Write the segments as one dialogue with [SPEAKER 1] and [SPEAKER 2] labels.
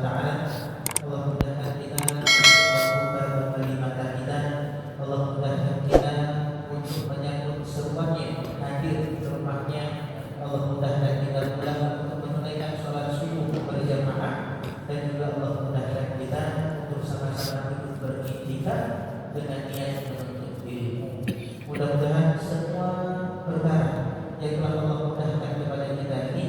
[SPEAKER 1] taala. Allah mudahkan kita membuka kalimat kita. Allah mudahkan kita untuk menyambut seruannya, hadir di rumahnya. Allah mudahkan kita pula untuk menunaikan sholat subuh berjamaah, dan juga Allah mudahkan kita untuk sama-sama ikut beriktikaf dengan niat menuntut ilmu. Mudah-mudahan semua perkara yang telah Allah mudahkan kepada kita ini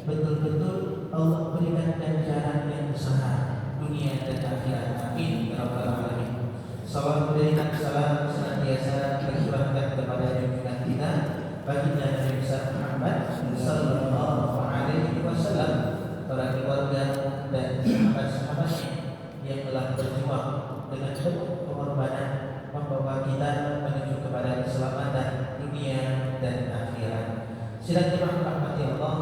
[SPEAKER 1] betul-betul Allah berikan ganjaran yang besar dunia dan akhirat. Amin ya rabbal alamin. Salawat dan salam senantiasa tercurahkan kepada junjungan kita baginda Nabi Muhammad sallallahu alaihi wasallam, para keluarga dan sahabat-sahabatnya yang telah berjuang dengan penuh pengorbanan membawa kita menuju kepada keselamatan dunia dan akhirat. Sidang jemaah rahmati Allah,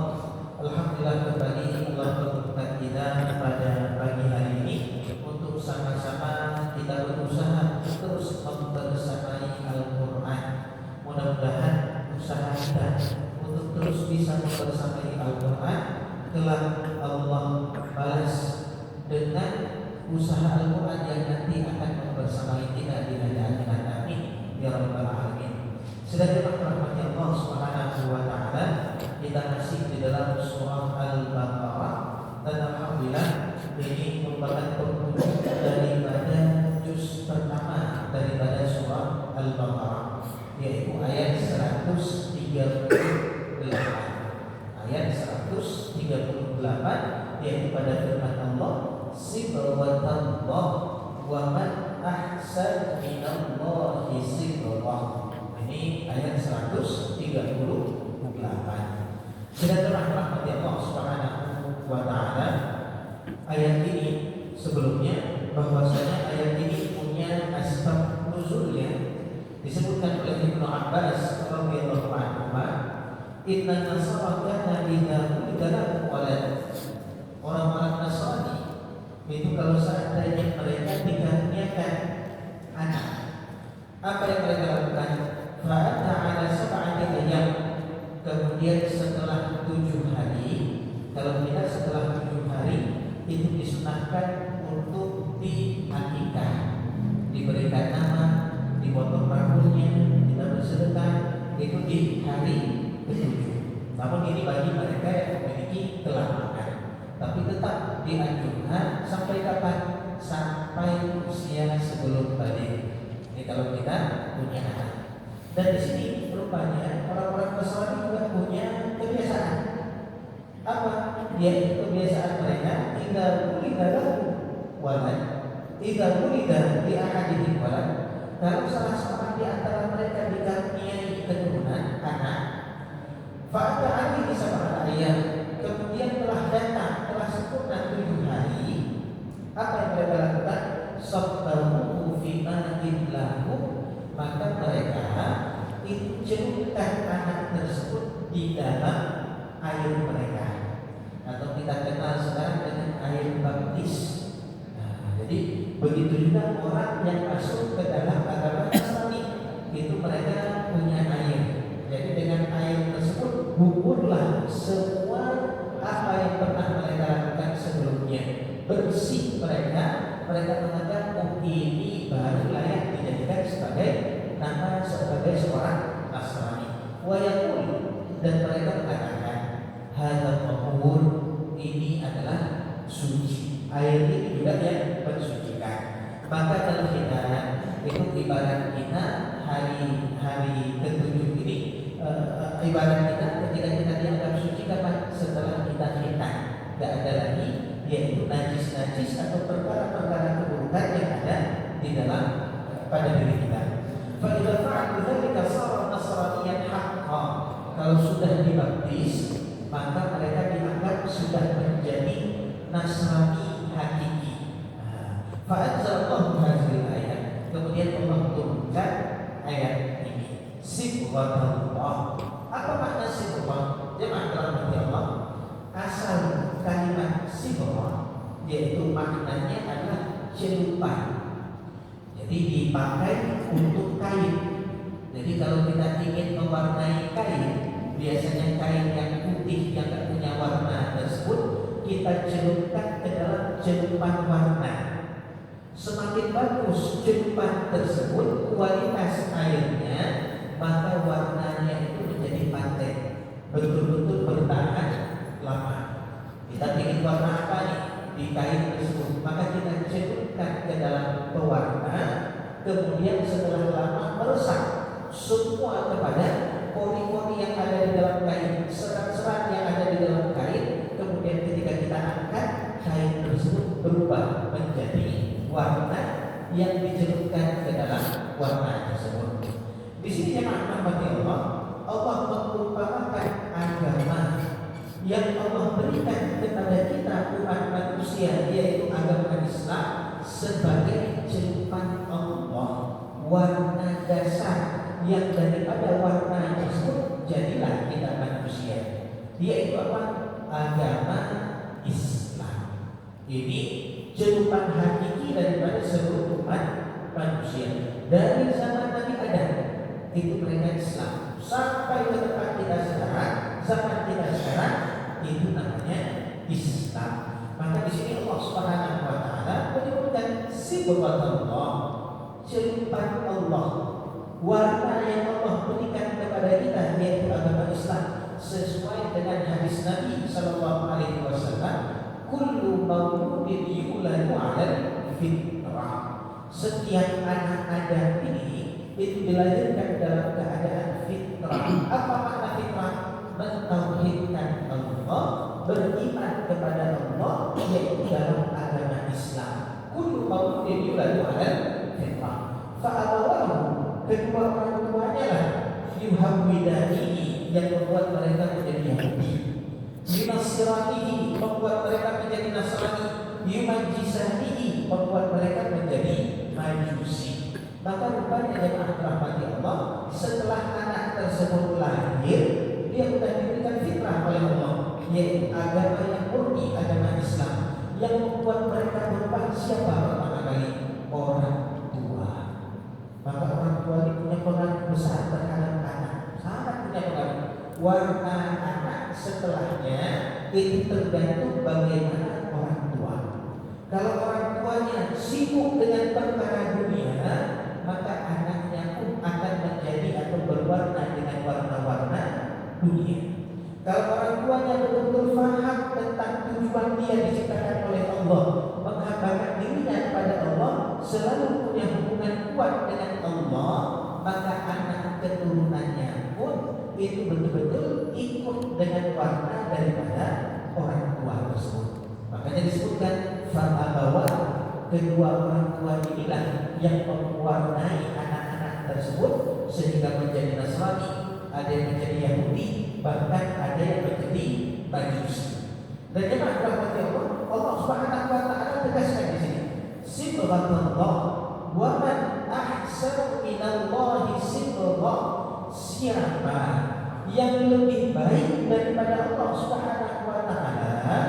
[SPEAKER 1] alhamdulillah kembali Allah pertemukan kita pada pagi hari ini untuk sama-sama kita berusaha terus membersamai Al-Quran. Mudah-mudahan usaha kita untuk terus bisa membersamai Al-Quran telah Allah balas dengan usaha Al-Quran yang nanti akan membersamai kita di hari akhirat. Amin ya rabbal alamin. Sedang dirahmati Allah Subhanahu wa taala, kita masih di dalam surah Al-Baqarah, dan alhamdulillah ini merupakan penghujung daripada juz pertama daripada surah Al-Baqarah, yaitu ayat 138. Ayat 138 yaitu pada firman Allah, sibghatallah wa man ahsan minallahi sibghah. Ini ayat 138. Sudah rahmati Allah Subhanahu wa taala. Ayat ini sebelumnya bahwasanya ayat ini punya asbab nuzulnya. Disebutkan oleh Ibnu Abbas radhiyallahu anhu, inna nasara kana idza qutila walad. Orang-orang Nasrani itu kalau seandainya mereka dikaruniakan anak, apa yang mereka lakukan? Fa'ata ala sab'ati ayyam, kemudian setelah 7 hari, kalau tidak setelah 7 hari itu disunahkan untuk diakikah, diberikan nama, dipotong rambutnya, kita bersedekah, itu di hari ke-7. Namun ini bagi mereka yang memiliki kelapangan, tapi tetap dianjurkan sampai kapan? Sampai usia sebelum balik. Ini kalau kita punya anak. Dan di sini rupanya orang-orang Nasrani juga punya kebiasaan. Apa? Yaitu kebiasaan mereka idza wulida lahu walad, idza wulida li ahadihim walad. Kalau salah seorang di antara mereka dikaruniai keturunan anak, fa'ata alaihi sab'ata ayyam, kemudian telah datang, telah sempurna 7 hari, apa yang mereka lakukan? Sabbahu fi ma'in lahu, maka mereka itu celupkan anak tersebut di dalam air mereka, atau kita kenal sekarang dengan air baptis. Nah, jadi begitu juga orang yang masuk ke dalam agama Nasrani, itu mereka punya air. Jadi dengan air tersebut guburlah semua apa yang pernah mereka lakukan sebelumnya. Bersih mereka menganggap ini baru layak dijadikan sebagai nama sebagai seorang Nasrani. Wa yaqul, dan mereka mengatakan hadzal tahur, ini adalah suci. Air ini juga yang mensucikan. Maka kalau kita itu ibarat kita hari ke-7 ini, ibarat kita ketika kita dianggap suci kapan? Setelah kita khitan. Tidak ada lagi yaitu najis-najis atau perkara-perkara keburukan yang ada di dalam pada diri kita. Fa idza fa'alu dzalika sara nasraniyan haqqan. Kalau sudah dibaptis, maka mereka dianggap sudah menjadi Nasrani hakiki. Fa anzalallahu hadhihi ayat, kemudian Allah turunkan ayat ini. Sibghatallah. Apa makna sibghah? Jemaah rahmati Allah. Asal kalimat sibghah yaitu maknanya adalah celupan. Jadi dipakai untuk kain. Jadi kalau kita ingin mewarnai kain, biasanya kain yang putih yang tak punya warna tersebut kita celupkan ke dalam celupan warna. Semakin bagus celupan tersebut, kualitas airnya, maka warnanya itu menjadi paten, betul-betul bertahan lama. Kita ingin warna apa nih di kain tersebut, maka kita celupkan ke dalam pewarna, kemudian setelah lama meresap semua kepada pori-pori yang ada di dalam kain, serat-serat yang ada di dalam kain. Kemudian ketika kita angkat, kain tersebut berubah menjadi warna yang dicelupkan ke dalam warna tersebut. Di sini jemaah rahmati Allah, Allah mengumpamakan agama yang Allah berikan kepada kita umat manusia, yaitu agama Islam, sebagai celupan Allah, warna dasar yang daripada warna tersebut jadilah kita manusia. Dia itu apa? Agama Islam. Ini celupan hakiki daripada seluruh umat manusia. Dari zaman Nabi Adam itu mereka Islam, sampai ke tempat kita sekarang, zaman kita sekarang itu namanya Islam. Maka di sini Allah Subhanahu wa taala menyebutkan sibghatullah, celupan Allah, warna yang Allah berikan kepada kita, yaitu agama Islam, sesuai dengan hadis Nabi sallallahu alaihi wasallam, kullu mauludin yuladu 'alal fitrah. Setiap anak Adam ini itu dilahirkan dalam keadaan fitrah. Apa makna fitrah? Mentauhidkan Allah, beriman kepada Allah, yaitu dalam agama Islam. Kullu mauludin yuladu 'alal fitrah. Fa'abawahu, kedua orang tuanya lah, yuhawwidanihi, yang membuat mereka menjadi Yahudi, yunasiranihi, membuat mereka menjadi Nasrani, yumajisanihi, membuat mereka menjadi Majusi. Maka rupanya jemaah rahmati Allah, setelah anak tersebut lahir, dia sudah diberikan fitrah oleh Allah, yaitu agama yang murni, agama Islam, yang membuat mereka berubah. Siapa pertama kali? Orang tua. Maka orang tua ini punya pengaruh besar terhadap anak, sangat punya pengaruh. Warna anak setelahnya itu tergantung bagaimana orang tua. Kalau orang tuanya sibuk dengan perkara dunia, maka anaknya pun akan menjadi atau berwarna dengan warna-warna dunia. Kalau orang tuanya betul-betul faham tentang tujuan dia diciptakan oleh Allah, menghambakan dirinya kepada Allah, selalu punya hubungan kuat dengan Allah, maka anak keturunannya pun itu betul-betul ikut dengan warna daripada orang tua tersebut. Makanya disebutkan fa'abawa, kedua orang tua inilah yang mewarnai anak-anak tersebut sehingga menjadi Nasrani, ada yang menjadi Yahudi, bahkan ada yang menjadi Majusi. Dan jemaah rahmati Allah, Allah Subhanahu wa taala tegaskan di sini, sibghatullah wa man ahsanu minallahi sibghah. Siapa yang lebih baik daripada Allah Subhanahu wa taala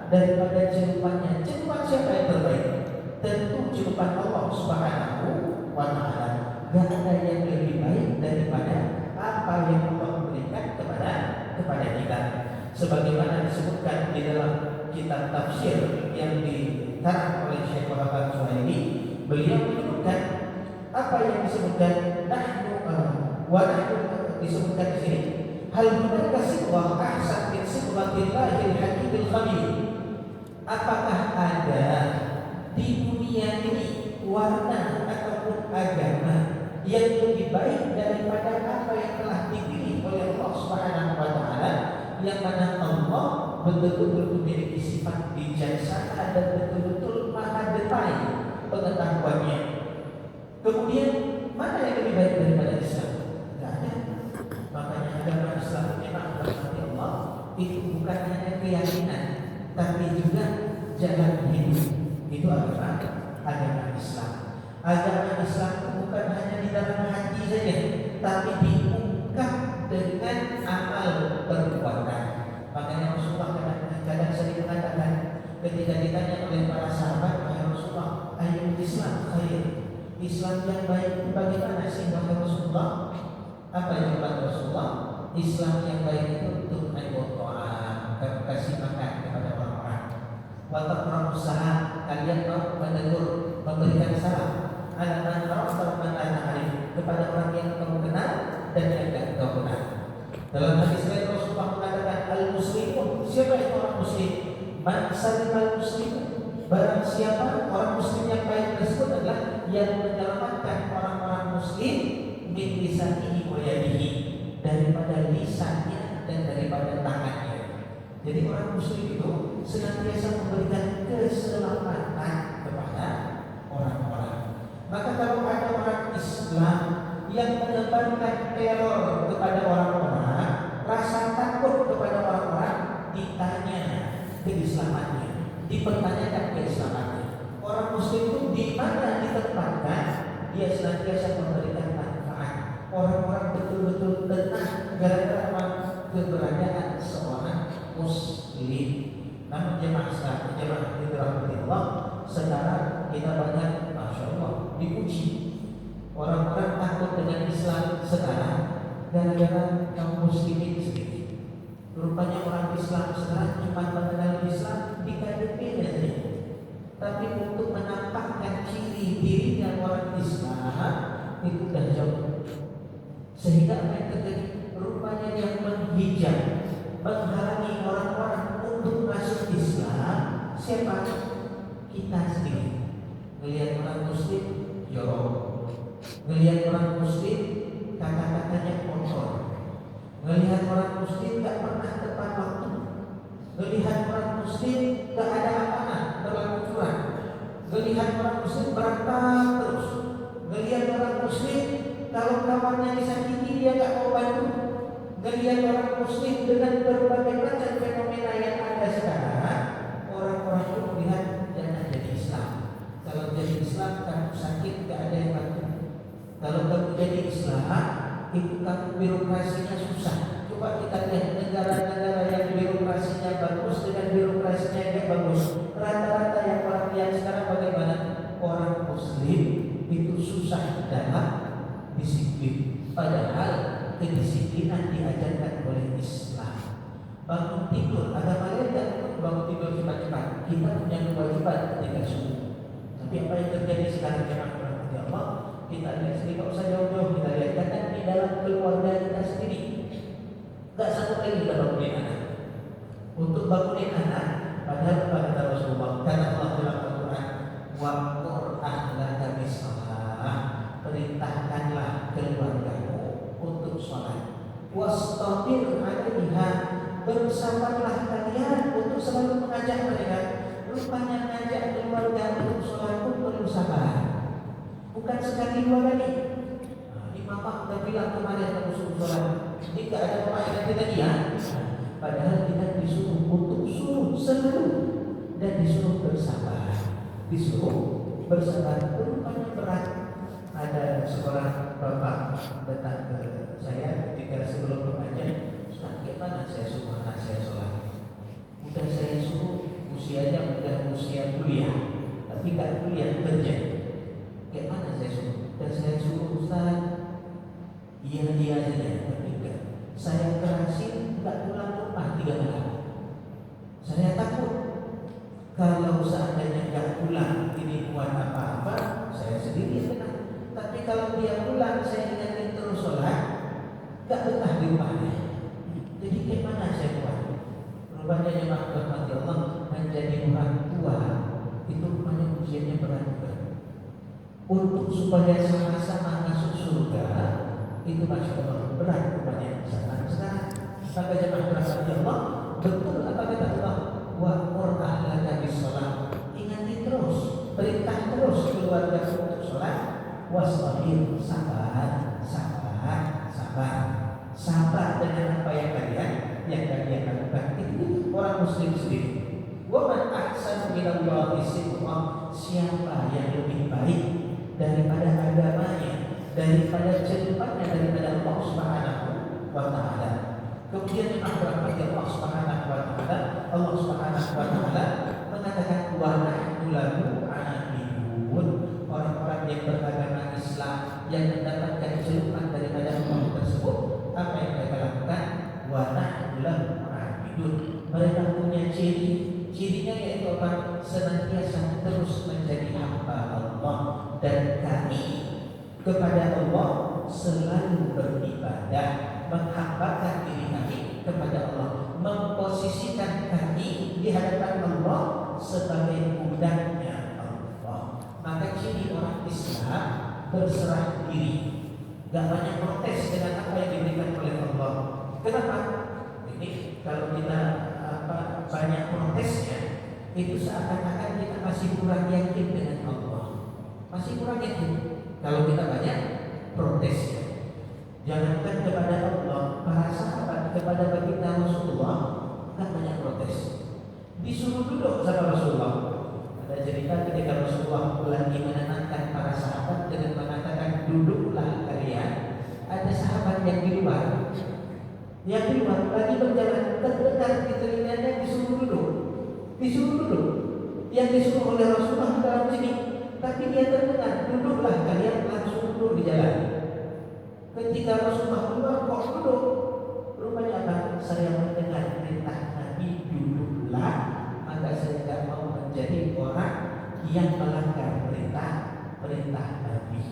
[SPEAKER 1] daripada celupannya? Celupan siapa yang terbaik? Tentu celupan Allah Subhanahu wa taala. Gak ada yang lebih baik daripada apa yang Allah berikan kepada kita. Sebagaimana disebutkan di dalam kitab tafsir yang dikarang oleh Syekh Muhammad Suhaili, beliau menyebutkan apa yang disebutkan disebutkan di sini. Hal hunaka sibghah ahsan min sibghatillahil hakimil khabir. Apakah ada di dunia ini warna ataupun agama yang lebih baik daripada apa yang telah dipilih oleh Allah Subhanahu wa taala, yang mana Allah betul-betul memiliki sifat bijaksana dan betul-betul maha detail pengetahuannya. Kemudian mana yang lebih baik daripada Islam? Tidak ada. Makanya agama Islam memang rahmati Allah itu bukan hanya keyakinan, tapi juga jalan hidup. Itu agama Islam. Agama Islam itu bukan hanya di dalam hati saja, tapi diungkap dengan amal perbuatan. Makanya Rasulullah kadang-kadang sering mengatakan ketika ditanya oleh para sahabat, "Wahai Rasulullah, ayyul Islam khair?" Islam yang baik itu bagaimana sih wahai Rasulullah? Apa jawaban Rasulullah? Islam yang baik itu untuk kasih makan kepada orang-orang, wa taqra'us salam, kalian menegur, memberikan salam ala man arafta man la ta'rif, kepada orang yang kamu kenal dan yang tidak kamu kenal. Dalam hadis lain Rasulullah mengatakan al-muslimun, siapa itu orang muslim? Man salimal muslimun, barang siapa orang muslim yang baik tersebut adalah yang menyelamatkan orang-orang muslim min lisanihi wa yadihi, daripada lisannya dan daripada tangannya. Jadi orang muslim itu senantiasa memberikan keselamatan kepada orang-orang. Maka kalau ada orang Islam yang menyebarkan teror kepada orang-orang, rasa takut kepada orang-orang, ditanya keislamannya, dipertanyakan keislamannya. Orang muslim itu di mana ditempatkan, dia senantiasa memberikan manfaat. Orang-orang betul-betul tenang gara-gara keberadaan seorang muslim. Namun jemaah dirahmati Allah, sekarang kita banyak, masya Allah, diuji. Orang-orang takut dengan Islam sekarang gara-gara kaum muslimin sendiri. Rupanya orang Islam sekarang cuma mengenal Islam di KTP saja. Tapi untuk menampakkan ciri dirinya orang Islam itu dah jauh. Sehingga apa yang terjadi? Rupanya yang menghijab, menghalangi orang-orang untuk masuk Islam, siapa? Kita sendiri. Melihat orang muslim jorok, melihat orang muslim kata-katanya kotor, melihat orang muslim tak pernah tepat waktu, melihat orang muslim tak ada amanah, terlalu curang, melihat orang muslim berantem terus, melihat orang muslim kalau kawannya disakiti dia tak mau bantu, melihat orang muslim dengan berbagai macam fenomena yang ada sekarang, orang-orang itu melihat jangan jadi Islam. Kalau jadi Islam kamu sakit tak ada yang bantu. Kalau kamu jadi Islam, itu kamu birokrasinya susah. Coba kita lihat negara-negara yang birokrasinya bagus dengan birokrasinya yang bagus. Rata-rata yang sekarang bagaimana? Orang Muslim itu susah dalam disiplin. Padahal kedisiplinan diajarkan oleh Islam. Bangun tidur, agama lain tidak bangun tidur cepat-cepat. Kita punya kewajiban ketika subuh. Tapi apa yang terjadi sekarang jemaah rahmati Allah? Kita lihat sendiri, kalau usah jauh-jauh kita lihat kadang di dalam keluarga kita sendiri. Tak satu lagi kita bangunin anak. Untuk bangunin anak, padahal kata Rasulullah, kata Allah dalam Al-Quran, wa'mur ahlaka bis-shalah, perintahkanlah keluargamu untuk sholat. Wastabir 'alaiha, bersabarlah kalian untuk selalu mengajak mereka. Rupanya mengajak keluarga untuk sholat pun perlu sabar. Bukan sekali dua kali. Imam sudah bilang kemarin kamu suruh sholat, jika ada pemahaman kita dia, padahal kita disuruh untuk suruh selalu dan disuruh bersabar. Disuruh bersabar, rupanya berat. Ada seorang bapak datang ke saya ketika sebelum pengajian, Ustaz, gimana saya suruh anak saya sholat? Udah saya suruh, usianya udah usia kuliah, tapi gak kuliah, kerja. Gimana saya suruh? Dan saya suruh Ustaz, iya saja, tapi enggak. Saya kerasin, enggak pulang rumah 3 malam. Saya takut kalau seandainya enggak pulang, ini buat apa-apa, saya sendiri yang kena. Tapi kalau dia pulang, saya ingatin terus sholat, enggak betah di rumahnya. Jadi gimana saya buat? Rupanya jemaah rahmati Allah, menjadi orang tua itu rupanya usianya berat. Untuk supaya sama-sama masuk surga itu masya Allah berat rupanya zaman sekarang. Maka jemaah rahmati Allah, betul apa kata Allah? Wa'mur ahlaka bis-shalah, ingati terus, perintah terus keluarga untuk sholat. Wastabir, sabar dengan apa yang kalian lakukan. Itu orang muslim sendiri. Wa man ahsanu minallahi sidqan, siapa yang lebih baik daripada agamanya, daripada ceritanya, daripada Allah Subhanahu wa Ta'ala. Kemudian rahmati Allah Subhanahu wa Ta'ala, Allah Subhanahu wa Ta'ala mengatakan wa nahnu lahu aqibun, orang-orang yang beragama Islam yang mendapatkan celupan daripada Allah tersebut, apa yang mereka lakukan? Wa nahnu lahu aqibun, mereka punya cirinya yaitu apa? senantiasa terus menjadi hamba Allah, dan kami kepada Allah selalu beribadah, menghambakan diri kami kepada Allah, memposisikan kami di hadapan Allah sebagai budaknya Allah. Maka ciri orang Islam berserah diri, gak banyak protes dengan apa yang diberikan oleh Allah. Kenapa? Ini kalau kita banyak protesnya, itu seakan-akan kita masih kurang yakin dengan Allah, masih kurang yakin. Kalau kita banyak protesnya, jangankan kepada Allah, para sahabat kepada baginda Rasulullah kan banyak protes. Disuruh duduk sama Rasulullah. Ada cerita ketika Rasulullah lagi menenangkan para sahabat dengan mengatakan duduklah kalian. Ada sahabat yang di luar lagi berjalan, terdengar di telinganya disuruh duduk. Yang disuruh oleh Rasulullah dalam sini, tapi dia terdengar duduklah kalian, langsung duduk di jalan. Ketika Rasulullah keluar kok duduk, rupanya apa? Saya mendengar perintah Nabi duduklah, maka saya tidak mau menjadi orang yang melanggar perintah Nabi.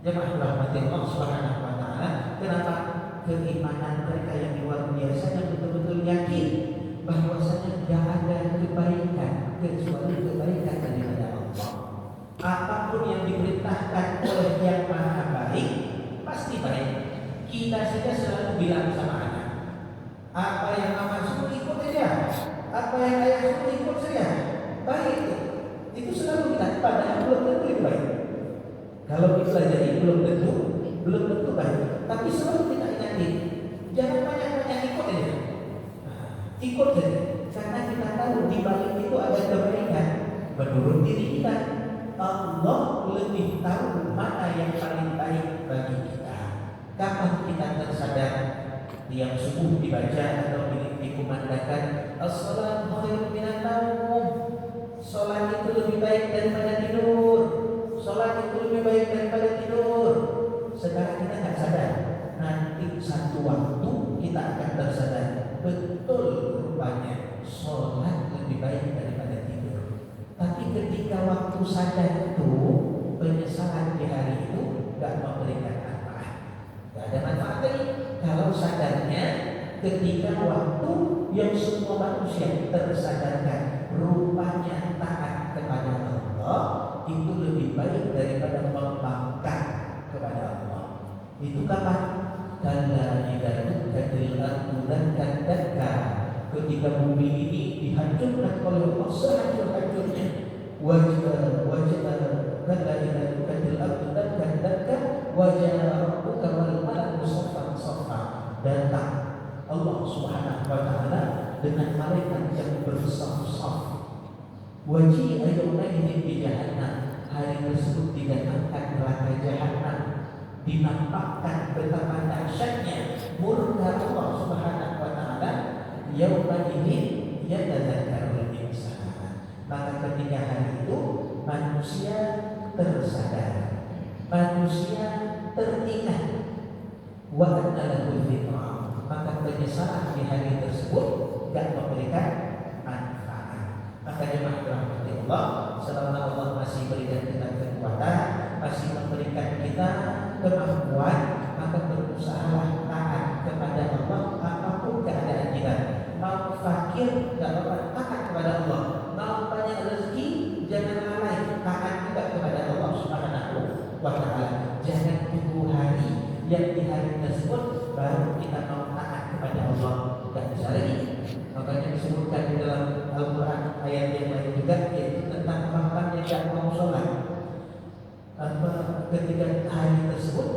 [SPEAKER 1] Jemaah rahmati Allah Subhanahu wa taala, kenapa? Keimanan mereka yang luar biasa, yang betul-betul yakin bahwasanya tidak ada kebaikan kecuali kebaikan daripada Allah. Apapun yang diperintahkan oleh Yang Maha Baik pasti baik. Kita saja selalu bilang sama anak, apa yang mama suruh ikut saja, apa yang ayah suruh ikut saja, baik itu selalu kita. Padahal belum tentu itu baik. Kalau dipelajari belum tentu baik. Tapi selalu kita ingatin, jangan banyak-banyak ikut aja. Ikut saja, karena kita tahu di balik itu ada kebaikan. Menurut diri kita, Allah lebih tahu mana yang paling baik bagi kita. Kapan kita tersadar? Tiap subuh dibaca atau dikumandangkan, as-salatu khairun minan naum. Salat itu lebih baik daripada tidur. Salat itu lebih baik daripada tidur. Sekarang kita nggak sadar, nanti satu waktu kita akan tersadar, betul rupanya sholat lebih baik daripada tidur. Tapi ketika waktu sadar itu, penyesalan di hari itu nggak memberikan manfaat. Nggak ada manfaat lagi. Kalau sadarnya ketika waktu yang semua manusia tersadarkan, rupanya taat kepada Allah itu lebih baik daripada membangkang kepada Allah. Itu kapan? Kalla idza dukkatil ardu dakkan dakka. Ketika bumi ini dihancurkan oleh Allah sehancur-hancurnya. Kalla idza dukkatil ardu dakkan dakka wajah rabbuka wal malaku saffan saffa. Datang Allah Subhanahu wa taala dengan malaikat yang bersaf-saf. Wajib ayatnya ini di jahannam. Hari tersebut didatangkan neraka jahannam, dinampakkan betapa dahsyatnya murka Allah Subhanahu wa taala. Yauma idzin yatadzakkarul insan. Maka ketika hari itu manusia tersadar, manusia teringat, wa anna lahul dhikra. Maka penyesalan di hari tersebut tidak memberikan manfaat. Maka jemaah rahmati Allah, selama Allah masih berikan kita kekuatan, masih memberikan kita kemampuan, maka berusahalah taat kepada Allah apapun keadaan kita. Mau fakir tidak apa-apa, taat kepada Allah. Mau banyak rezeki, jangan lalai, taat juga kepada Allah Subhanahu wa taala. Jangan tunggu hari yang di hari tersebut baru kita mau taat kepada Allah. Tidak bisa lagi. Makanya disebutkan di dalam Al-Quran ayat yang lain juga, yaitu tentang orang yang tidak mau sholat. Ketika hari tersebut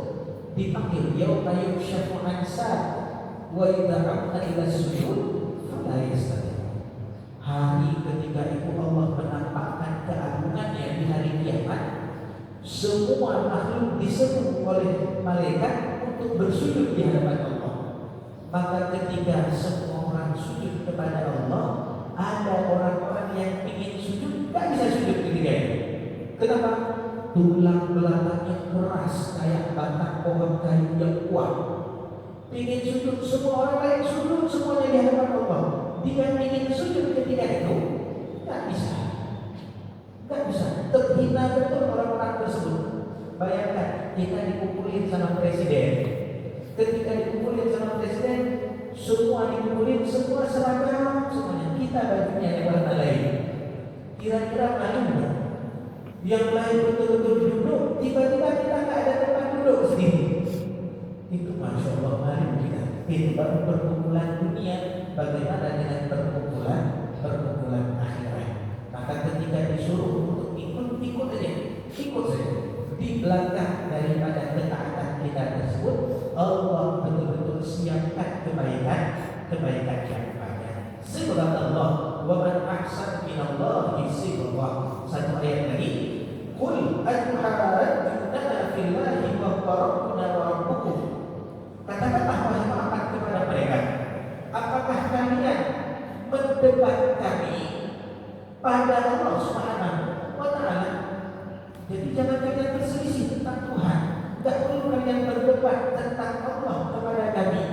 [SPEAKER 1] dipanggil, yauma yukshafu an saq wa idza ra'na ila sujud fala yastati'. Hari ketika itu Allah menampakkan keagungannya di hari kiamat. Semua makhluk diseru oleh malaikat untuk bersujud di hadapan Allah. Maka ketika semua orang sujud kepada Allah, ada orang-orang yang ingin sujud, tak bisa sujud ketika itu. Kenapa? Tulang belakangnya keras kayak batang pohon kayu yang kuat. Ingin sujud, semua orang lain sujud semuanya di hadapan Allah. Dia ingin sujud ketika itu, tak bisa. Nggak bisa, terhina betul orang-orang tersebut. Bayangkan kita dikumpulin sama presiden. Ketika dikumpulin sama presiden, semua dikumpulin, semua seragam semuanya. Kita bajunya yang warna lain. Kira-kira malu nggak? Yang lain betul-betul duduk, tiba-tiba kita nggak ada tempat duduk sendiri. Itu masya Allah malu kita. Itu baru perkumpulan dunia. Bagaimana dengan perkumpulan akhirat? Maka ketika disuruh untuk ikut aja, ikut saja. Di belakang daripada ketaatan kita tersebut, Allah betul-betul siapkan kebaikan yang banyak. Subhanallah, wa man ahsana minallahi sibgha. Satu ayat lagi, qul atuhajjuna fillahi wa rabbuna wa rabbukum. Katakanlah wahai Muhammad kepada mereka, apakah kalian mendebat kami pada Allah Subhanahu wa ta'ala? Jadi jangan kalian berselisih tentang Tuhan. Tidak perlu kalian berdebat tentang Allah kepada kami.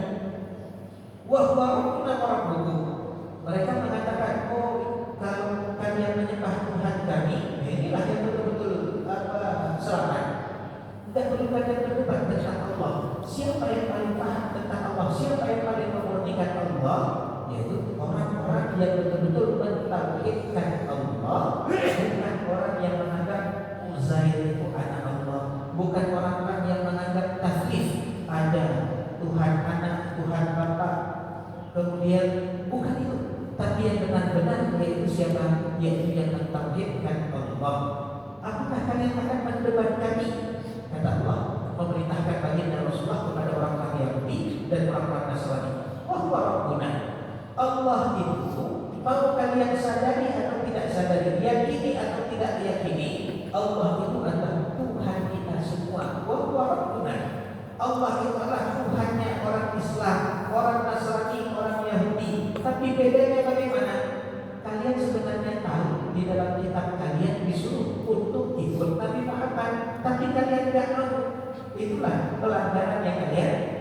[SPEAKER 1] Wa rabbuna wa rabbukum. Mereka mengatakan, oh kalau kalian menyembah Tuhan kami, inilah yang betul-betul serangan. Tidak perlu kalian berdebat tentang Allah. Siapa yang paling paham tentang Allah? Siapa yang paling memurnikan Allah? Yaitu orang-orang yang betul-betul mentauhidkan Allah, bukan orang yang menganggap Uzair itu anak Allah, bukan orang-orang yang menganggap taklif ada Tuhan anak, Tuhan bapa. Kemudian bukan itu, tapi yang benar-benar yaitu siapa? Yaitu yang mentauhidkan Allah. Apakah kalian akan mendebat kami? Kata Allah, memerintahkan baginda Rasulullah kepada orang-orang Yahudi dan orang-orang Nasrani. Wahwa Rabbuna, Allah itu mau kalian sadari atau tidak sadari, yakini atau tidak yakini, Allah itu adalah Tuhan kita semua. Wahwa Rabbuna, Allah itu adalah Tuhannya orang Islam, orang Nasrani, orang Yahudi. Tapi bedanya bagaimana? Kalian sebenarnya tahu di dalam kitab kalian disuruh untuk ikut Nabi Muhammad, tapi kalian tidak mau. Itulah pelanggaran yang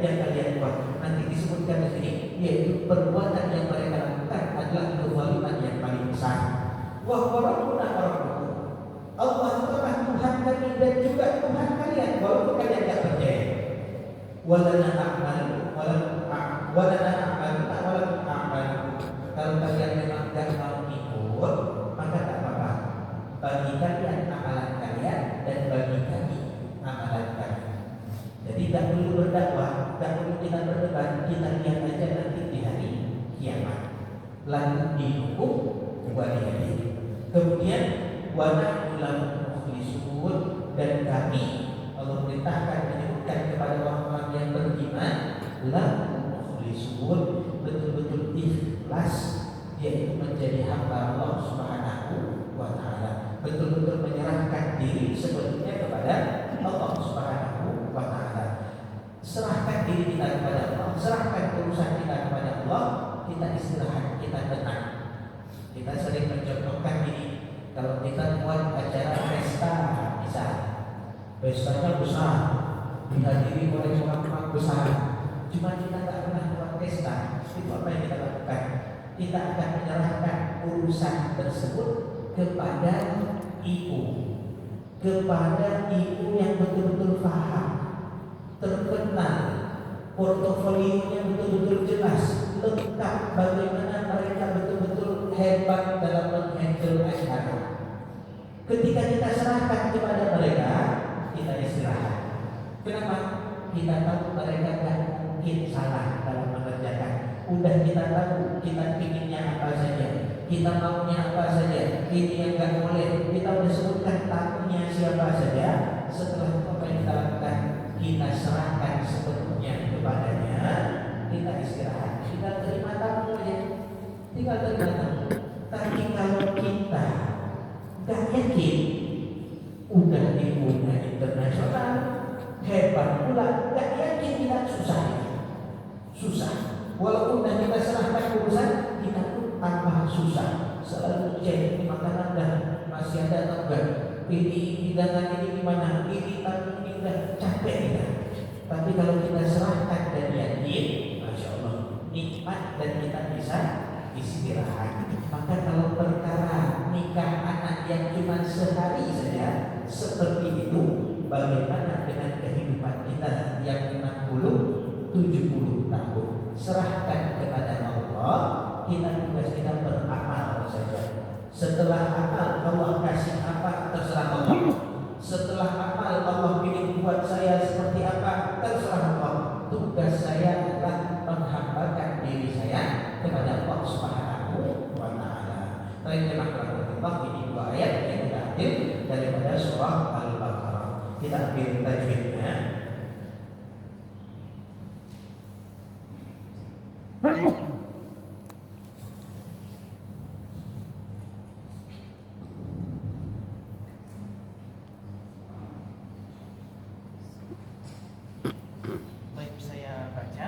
[SPEAKER 1] kalian buat. Nanti disebutkan di sini, yaitu perbuatan yang mereka lakukan adalah kezaliman yang paling besar. Wa rabbuna wa rabbukum. Allah adalah Tuhan kami dan juga Tuhan kalian, walaupun kalian tidak percaya. Walana a'malu kalau kalian memang tidak mau ikut, maka tak apa-apa. Bagi kalian amalan kalian dan bagi kami amalan kami. Jadi tidak perlu berdakwah, tidak perlu kita berdebat, kita lihat aja nanti di hari kiamat. Lalu dihukum waliyadih. Kemudian wa nahnu lahu mukhlisun, dan kami Allah perintahkan menyebutkan kepada orang-orang yang beriman, lahu mukhlisun, betul-betul ikhlas, yaitu menjadi hamba Allah Subhanahu wa ta'ala, betul-betul menyerahkan diri sepenuhnya kepada Allah Subhanahu wa ta'ala. Serahkan diri kita kepada Allah, serahkan urusan kita kepada Allah, kita istirahat, kita tenang. Kita sering mencontohkan ini, kalau kita buat acara pesta, misal pestanya besar, dihadiri oleh orang-orang besar, cuma kita tak pernah buat pesta, itu apa yang kita lakukan? Kita akan menyerahkan urusan tersebut kepada ibu yang betul-betul paham, terkenal, portofolionya betul-betul jelas, lengkap, bagaimana mereka betul-betul hebat dalam menghandle acara. Ketika kita serahkan kepada mereka, kita istirahat. Kenapa? Kita tahu mereka tidak mungkin salah dalam mengerjakan. Udah kita tahu kita pinginnya apa saja, kita maunya apa saja, ini yang nggak boleh. Kita udah sebutkan tamunya siapa saja. Setelah apa yang kita lakukan, kita serahkan sepenuhnya kepadanya. Kita istirahat, kita terima tamu aja, tinggal terima tamu. Tapi kalau kita nggak yakin, udah ibunya internasional, hebat pula, nggak yakin, kita susah. Walaupun udah kita serahkan urusan, kita pun tambah susah. Selalu cek makanan dah masih ada atau enggak, ini hidangan ini gimana, ini tamu ini udah capek kita. Tapi kalau kita serahkan dan yakin, masya Allah nikmat dan kita bisa istirahat. Maka kalau perkara nikah anak yang cuma sehari saja seperti itu, bagaimana dengan kehidupan kita yang 60-70 tahun? Serahkan kepada Allah, tugas kita beramal saja. Setelah amal Allah kasih apa, terserah Allah. Setelah amal Allah pilih buat saya seperti apa, terserah Allah. Tugas saya adalah menghambakan diri saya kepada Allah Subhanahu wa Ta'ala. Terima kasih. Ini dua ayat yang kita ambil daripada surah Al-Baqarah. Kita ambil tajwidnya. Baik, saya baca.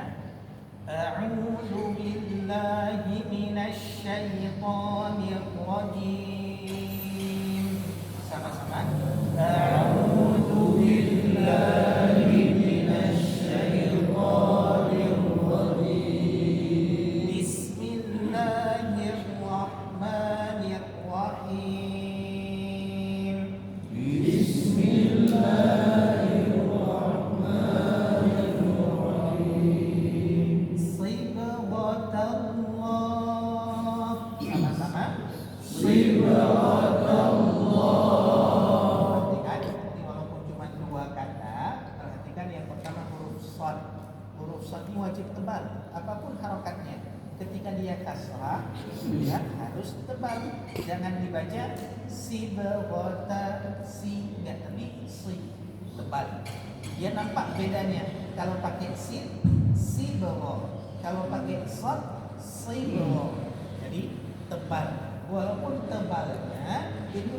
[SPEAKER 1] A'udzu billahi minasy syaithanir rajim. Sama-sama. A'udzu billahi minasy syaithanir rajim. Bismillahirrahmanirrahim. Huruf shad ini wajib tebal, apapun harokatnya. Ketika dia kasrah, dia harus tebal. Jangan dibaca sibghata si, enggak, tapi si, tebal. Dia nampak bedanya. Kalau pakai sin, sibgha. Kalau pakai shad, sibgha. Jadi tebal. Walaupun tebalnya itu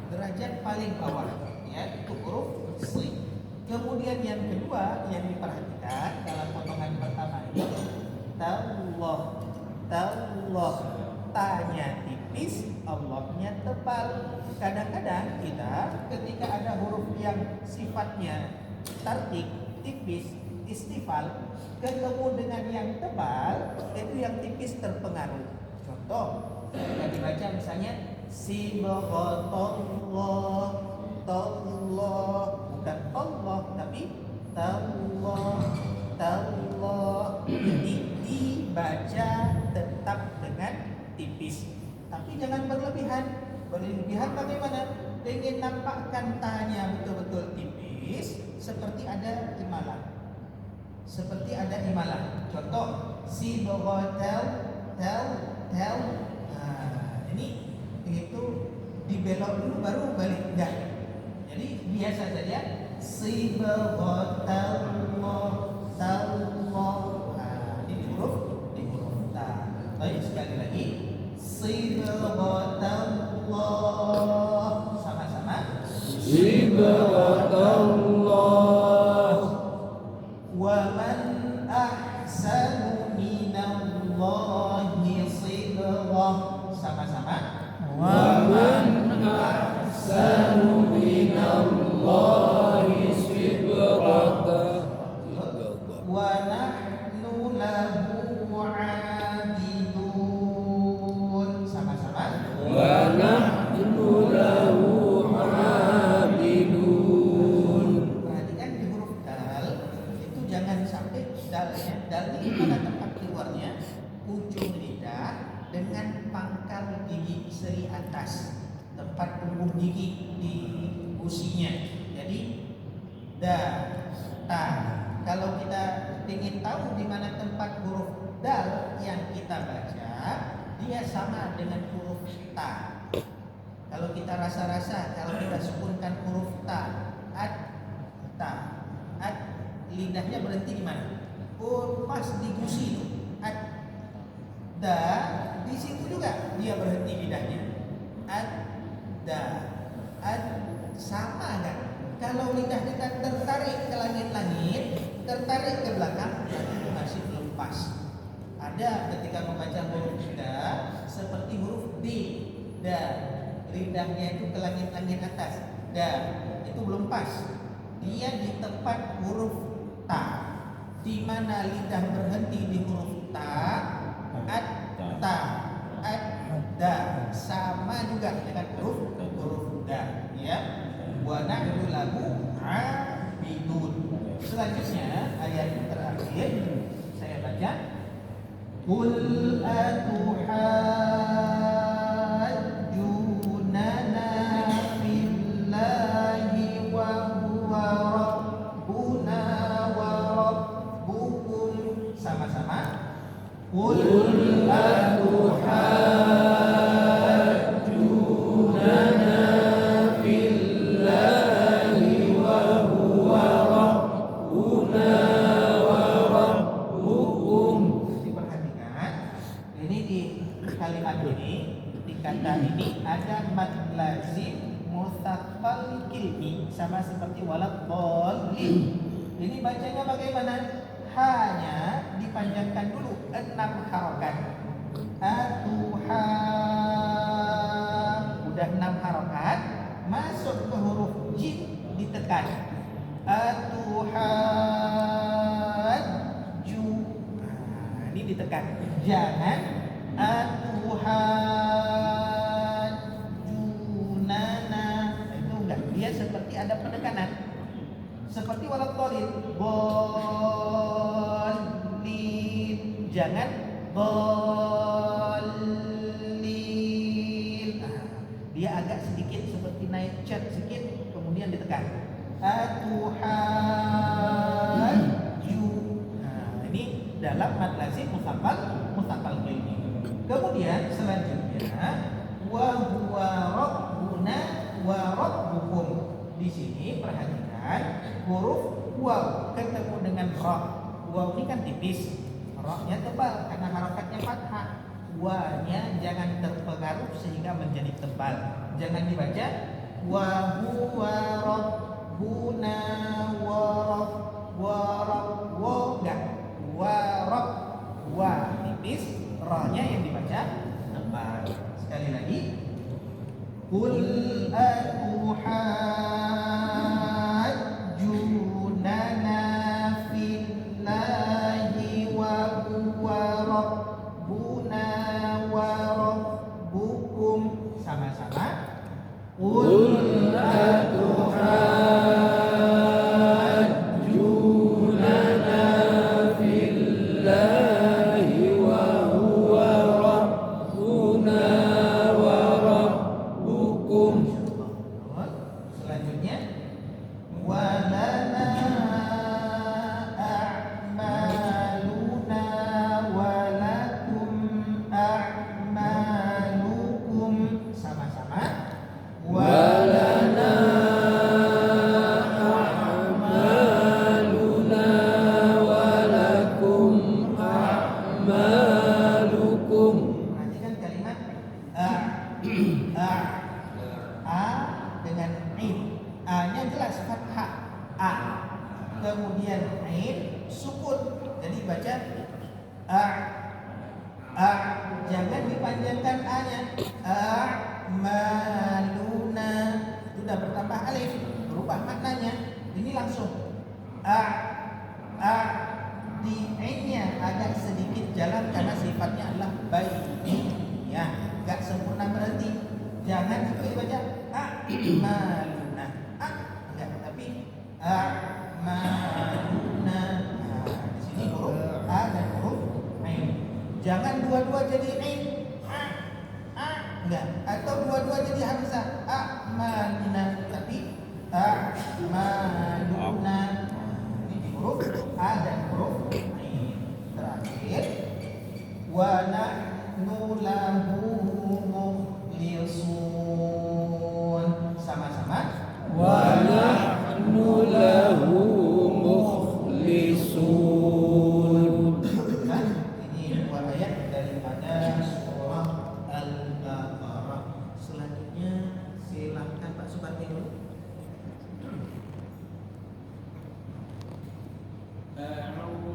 [SPEAKER 1] derajat paling bawah, ya, itu huruf si. Kemudian yang kedua yang diperhatikan dalam potongan pertama itu tallah, tallah, tanya tipis, Allahnya tebal. Kadang-kadang kita ketika ada huruf yang sifatnya tartik, tipis, istifal, ketemu dengan yang tebal, itu yang tipis terpengaruh. Contoh, jika dibaca misalnya sibghatullah, tallah, bukan Allah tapi tallah, tallah. Jadi dibaca tetap dengan tipis, tapi jangan berlebihan. Berlebihan bagaimana? Ingin nampakkan tanya betul-betul tipis, seperti ada imalah. Seperti ada imalah. Contoh, sibghatal, tel. Nah, ini itu dibelok dulu baru balik, enggak. Jadi biasa saja sibghatallah, tallah. Nah, ini huruf ta. Baik, sekali lagi sibghatallah, sama-sama sibghatallah. Wa man ahsanu minallahi sibghah, sama-sama wa man ahsanu minallahi sibghah. Wa nahnu lahu 'abidun, sama-sama wa nahnu lahu 'abidun. Perhatikan di huruf dal itu jangan sampai dalnya, dal ini pada tempat keluarnya ujung lidah dengan pangkal gigi seri atas, tempat punggung gigi di gusinya. Jadi da, ta. Kalau kita ingin tahu di mana tempat huruf dal yang kita baca, dia sama dengan huruf ta. Kalau kita rasa-rasa, kalau kita sukunkan huruf ta, ta, lidahnya berhenti di mana? Oh, pas di gusi itu. Da, di situ juga dia berhenti lidahnya. Da, sama kan? Kalau lidah kita tertarik ke langit-langit, tertarik ke belakang, itu masih belum pas. Ada ketika membaca huruf da seperti huruf d, da, lidahnya itu ke langit-langit atas, da, itu belum pas. Dia di tempat huruf ta, di mana lidah berhenti di huruf ta, ta.
[SPEAKER 2] da, sama juga dengan huruf da, ya. Wa nahnu lahu abidun. Selanjutnya ayat yang terakhir saya baca. Qul atuhajjunana fillahi wa huwa rabbuna wa rabbukum. Sama-sama. Qul atuhajjunana fillahi wa huwa rabbuna wa rabbukum. Diperhatikan, ini di kalimat ini, di kata ini ada mad lazim mutsaqqal kilmi, sama seperti walad dhalin. Ini bacanya bagaimana? Hanya dipanjangkan dulu 6 harokat. Atuha, udah 6 harokat, masuk ke huruf jim ditekan. Atuhaju, ini ditekan. Jangan atuhajunana, itu enggak. Dia seperti ada penekanan. Seperti walad dhalin, dhalin, jangan dhalin. Dia agak sedikit seperti naik cat sedikit, kemudian ditekan. Atuhaju. Ini dalam mad lazim mutsaqqal ini. Kemudian selanjutnya wa huwa rabbuna wa rabbukum. Di sini perhatikan huruf waw ketemu dengan ra. Waw ini kan tipis, ra-nya tebal karena harokatnya fathah. Wa-nya jangan terpengaruh sehingga menjadi tebal. Jangan dibaca wa huwa rabbuna wa enggak. Wa rabb, wa tipis, ra-nya yang dibaca tebal. Sekali lagi. Qul atuhajjunana fillahi wa huwa rabbuna wa rabbukum. Sama-sama. Qul atuhajjunana fillahi wa huwa rabbuna wa rabbukum. Selanjutnya walana a'maluna walakum a'malukum. Sama-sama. Walana a'maluna walakum a'malukum. Perhatikan kalimat a dengan in. A-nya jelas fathah a. Kemudian ain sukun. Jadi baca a. Jangan dipanjangkan a-nya. A'maluna. Sudah bertambah alif, berubah maknanya. Ini langsung a. Di ainnya agak sedikit jalan karena sifatnya adalah bayi. Ya, enggak sempurna berhenti. Jangan seperti baca a'maluna. Enggak, tapi a'maluna. Di sini huruf a dan huruf ain. Jangan dua-dua jadi ain. Enggak, atau dua-dua jadi hamzah. A'maluna, tapi a'maluna. Ini huruf a dan huruf ain. Terakhir, wa nahnu lahu mukhlisun. Sama-sama. Wa nahnu lahu mukhlisun. Ini dua ayat daripada surah Al-Baqarah. Selanjutnya silakan Pak Supardi dulu.
[SPEAKER 3] أعوذ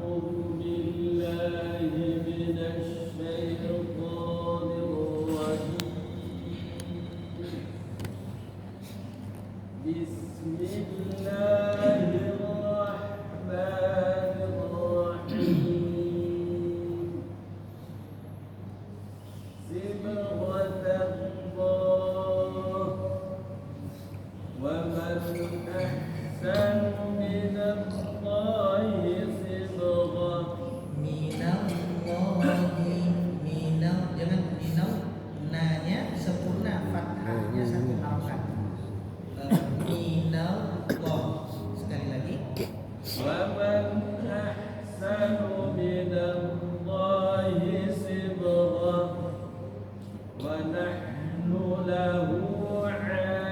[SPEAKER 3] نحن له